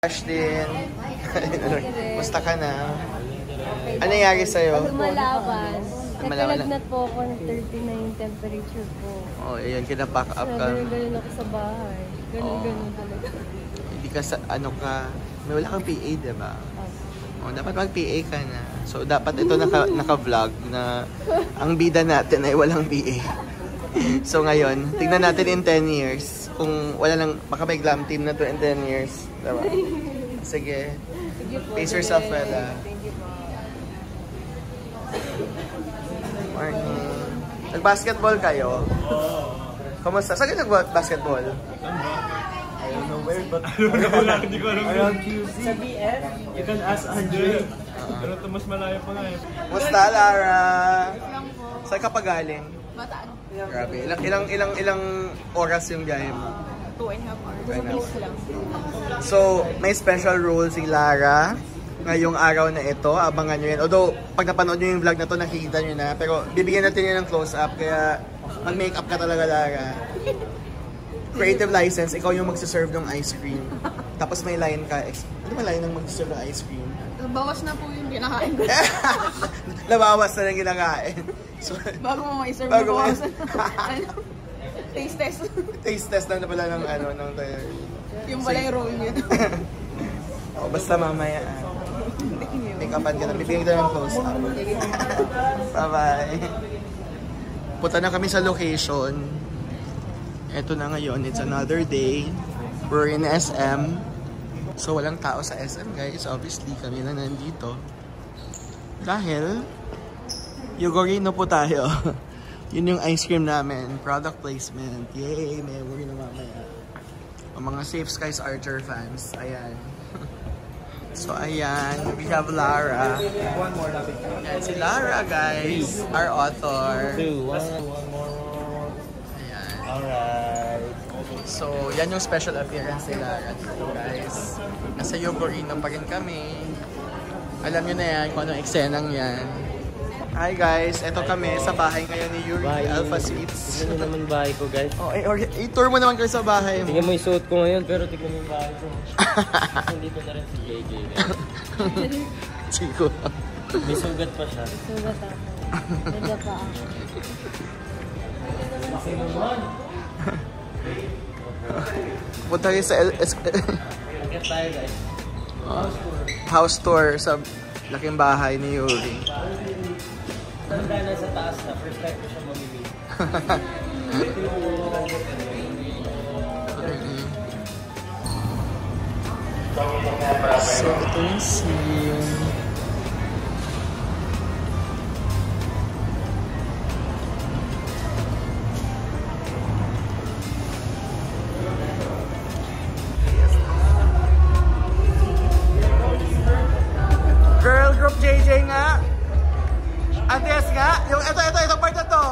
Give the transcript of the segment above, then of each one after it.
Ashlyn, musta ka na? Ano nangyari sa'yo? Lumalaban. Nagkalagnat po ako ng 39 temperature po. Oh, ayun, kinapack up ka. Ganun ako sa bahay. Ganun talaga. Hindi ka sa, ano ka, may wala kang PA, diba? Oh, dapat mag-PA ka na. So, dapat ito naka-vlog na ang bida natin ay walang PA. So, ngayon, tingnan natin in 10 years. Kung wala nang, baka may glam team na to in 10 years. Diba? Sige. Pace yourself, Fela. Thank you po. Morning. Nag-basketball kayo? Kamusta? Saan kayo nag-basketball? I don't know where, but hindi ko alam around QC. Sa BF, you can ask Andre. Pero ito mas malayo pa nga eh. Musta, Lara? Saan ka pa galing? Bataan. Grabe. Ilang oras yung biyahe mo? 2.5 hours. Lang. So, may special role si Lara ngayong araw na ito. Abangan nyo yan. Although, pag napanood nyo yung vlog na to, nakikita nyo na. Pero, bibigyan natin yun ng close-up. Kaya, mag-makeup ka talaga, Lara. Creative license, ikaw yung magsiserve ng ice cream. Tapos may line ka. Ano ba line ng magsiserve ng ice cream? Bawas na po yung kinakain ko. Nabawas na lang kinakain. So, Bago mo ma-serve bago mo mo. Taste test. Taste test na pala ng ano, ng Yung pala yung roll niya. Oh, basta mamaya. Make-upan ka na. Bibigyan kita ng close up. Bye-bye. Punta na kami sa location. Ito na ngayon. It's another day. We're in SM. So, walang tao sa SM, guys. Obviously, kami lang nandito. Dahil, Yogurino po tayo. Yun yung ice cream namin. Product placement. Yay! May Yogurino mamaya. Ang mga Safe Skies Archer fans. Ayan. So, ayan. We have Lara. Ayan, si Lara, guys. Our author. One more. Ayan. Alright. So, yan yung special appearance ni Lara dito, guys. Nasa Yogurino pa rin kami. Alam nyo na yan kung anong eksenang yan. Hi guys, eto kami sa bahay ngayon ni Yuri Alpha Sweets. Tignan nyo naman bahay ko, guys. Oh, i-tour mo naman kayo sa bahay mo. Tignan mo yung suot ko ngayon, pero tignan mo yung bahay ko. Nandito na rin si JJ. Chico. May sugat pa siya. Sugat ako. Nada pa ako. Kasi naman. Punta kayo sa Agad tayo, guys. House tour sa laking bahay ni Yuri. Tanda na sa taas na, first time ko siya mamimili. So, ito yung scene. Girl group JJ nga. Antes nga. Yung ito part na to.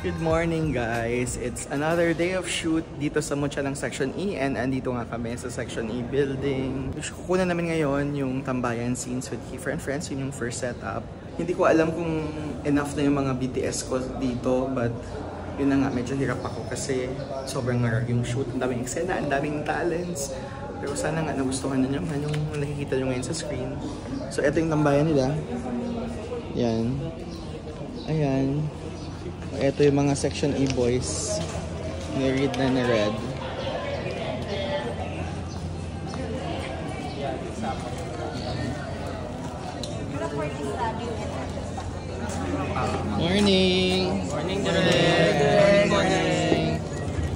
Good morning guys. It's another day of shoot dito sa Mucha ng Section E and andito nga kami sa Section E building. Kukunan namin ngayon yung tambayan scenes with Kiefer and Friends. Yun yung first setup. Hindi ko alam kung enough na yung mga BTS ko dito, but yun na nga, medyo hirap ako kasi sobrang ngarag yung shoot. Ang daming eksena, ang daming talents. Pero sana nga nagustuhan na nyo yung nakikita nyo ngayon sa screen. So ito yung tambayan nila. Yan. Ayan. Ito yung mga Section E boys. Ni-read na ni-read. Morning! Morning, Morning!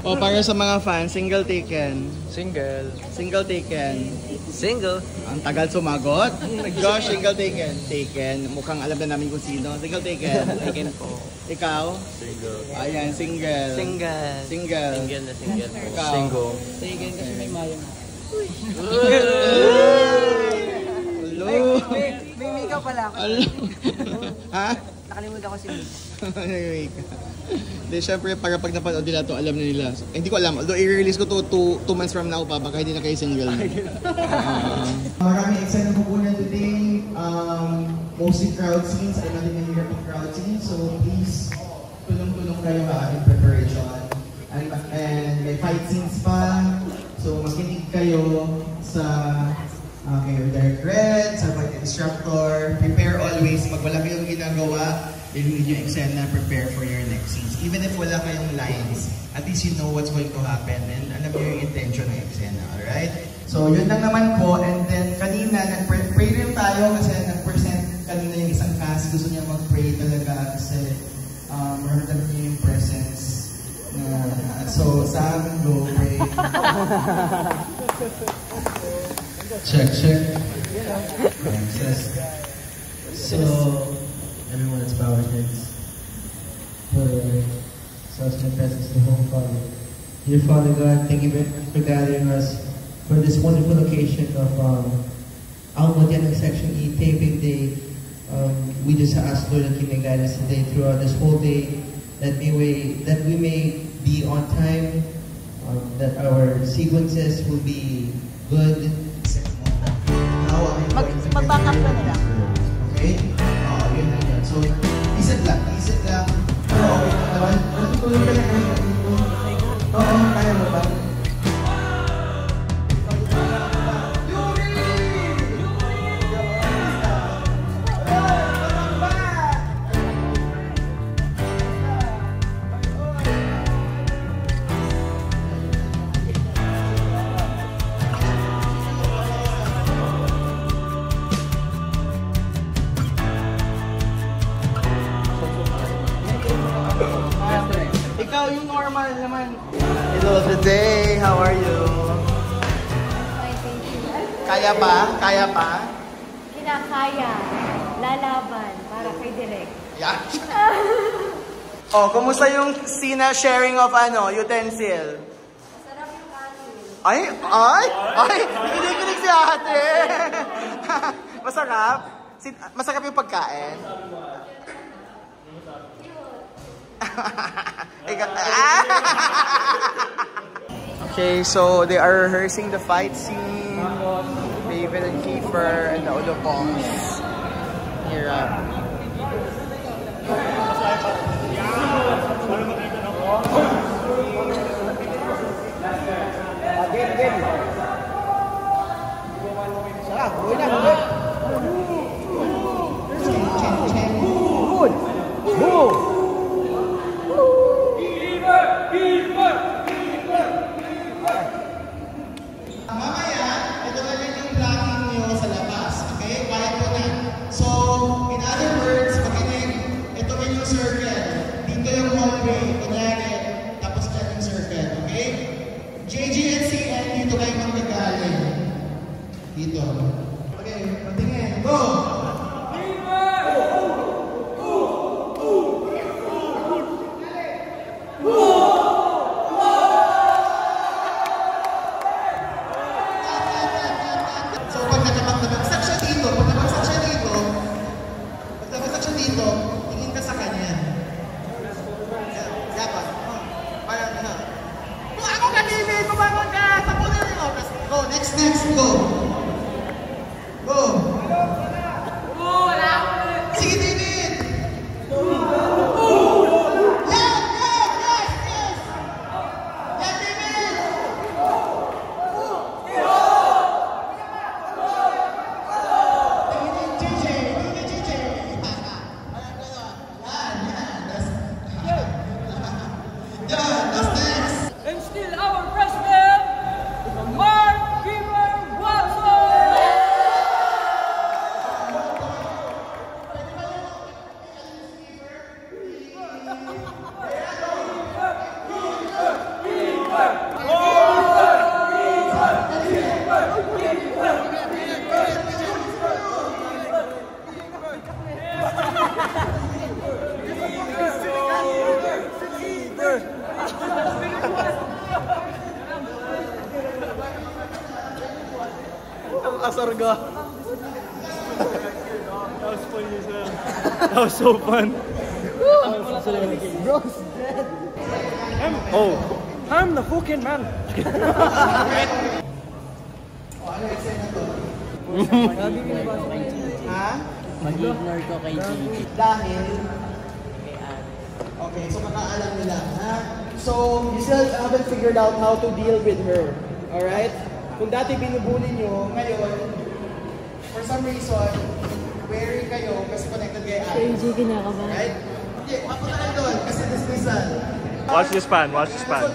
O, para sa mga fans, single taken. Single. Single taken. Single? Ang tagal sumagot. Josh, single taken. Taken. Mukhang alam na namin kung sino. Single taken. Taken po. Ikaw? Single. Ayan, single. Single. Single. Single na single po. Ikaw? Single. Taken kasi may mayang. Hello! May makeup pala ako. Ha? Nakalimutan ko si Mika. Hindi, syempre, para pag napanood nila to, alam na nila. Hindi ko alam. Although, i-release ko to 2 months from now pa, baka hindi na kayo single. Maraming excited po po na today. mostly crowd scenes. I'm not even here for crowd scenes, so please, tulong-tulong kayo in preparation. And may fight scenes pa, so makinig kayo sa kay Direct Red, sa fight instructor. Prepare always. Pag wala kayong ginagawa, i-read yung eksena, prepare for your next scenes. Even if wala kayong lines, at least you know what's going to happen and alam niyo yung intention ng eksena, alright? So yun lang naman po, and then kanina, nag-pray rin tayo kasi nag-present kanina yung isang cast, gusto niya mag-pray talaga kasi ramdam niyo yung presence. So sa amin, go pray. Check. So, everyone let's bow our heads for such a presence to Holy Father. Dear Father God, thank you for gathering us for this wonderful occasion of Almodian Section E taping day. We just ask, Lord, that you may guide us today throughout this whole day, that we may be on time, that our sequences will be good. Mag-back up ka nila. Okay? Yun na yun. So, isip lang. Pero okay na naman. Tulog ka na kayo. Oo, kaya mo ba? Ikaw yung normal naman. Hello today, how are you? Ay, thank you. Kaya pa? Kinakaya. Lalaban para kay Direk. Yeah. Oh, kumusta yung scene sharing of utensil? Masarap yung kanin. Ay! Kinikilig si ate! Masarap? Masarap yung pagkain? Okay, so they are rehearsing the fight scene. David and Kiefer and the Olopongs. Here Mamaya, ito na rin yung blocking nyo sa labas. Okay? Quiet po na. So, in other words, makinig, ito rin yung circle. Dito yung hallway. Kunyari, tapos dyan yung circle. Okay? JG and CN, dito kayo manggagaling. Dito. Okay, patingin. Go! Next, go! Go! Sige, David! Yes! Yes, David! JJ! That's next! And still our president, Mark Kiefer Watson! Asarga. That was funny as hell. That was so fun. I'm the fucking man. Ha? Mag-ignore ko kay Gigi. Dahil, Kay Ate. okay, so kakaalam nila, ha? So, you still haven't figured out how to deal with her. Alright? Kung dati binubuli nyo, ngayon, for some reason, wary kayo kasi connected kay Ate. AJ, kinakabahan. Right? Hindi, mapunta lang doon kasi dismissal. Watch this pan, watch this pan.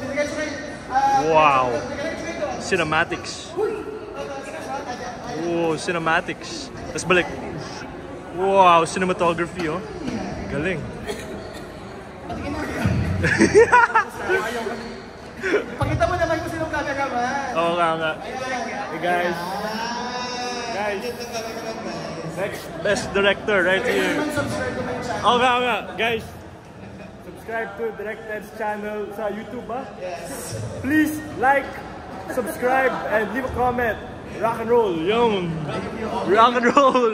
Wow. Cinematics. Wow, cinematics. Let's balik. Wow, cinematography, oh. Galing. Pakita mo naman kung sinong cameraman. Oo nga. Hey guys. Next best director right here. Oo nga. Guys, subscribe to Direct Ted's channel sa YouTube, ha? Yes. Please like, subscribe, and leave a comment. Rock and roll, yun. Rock and roll.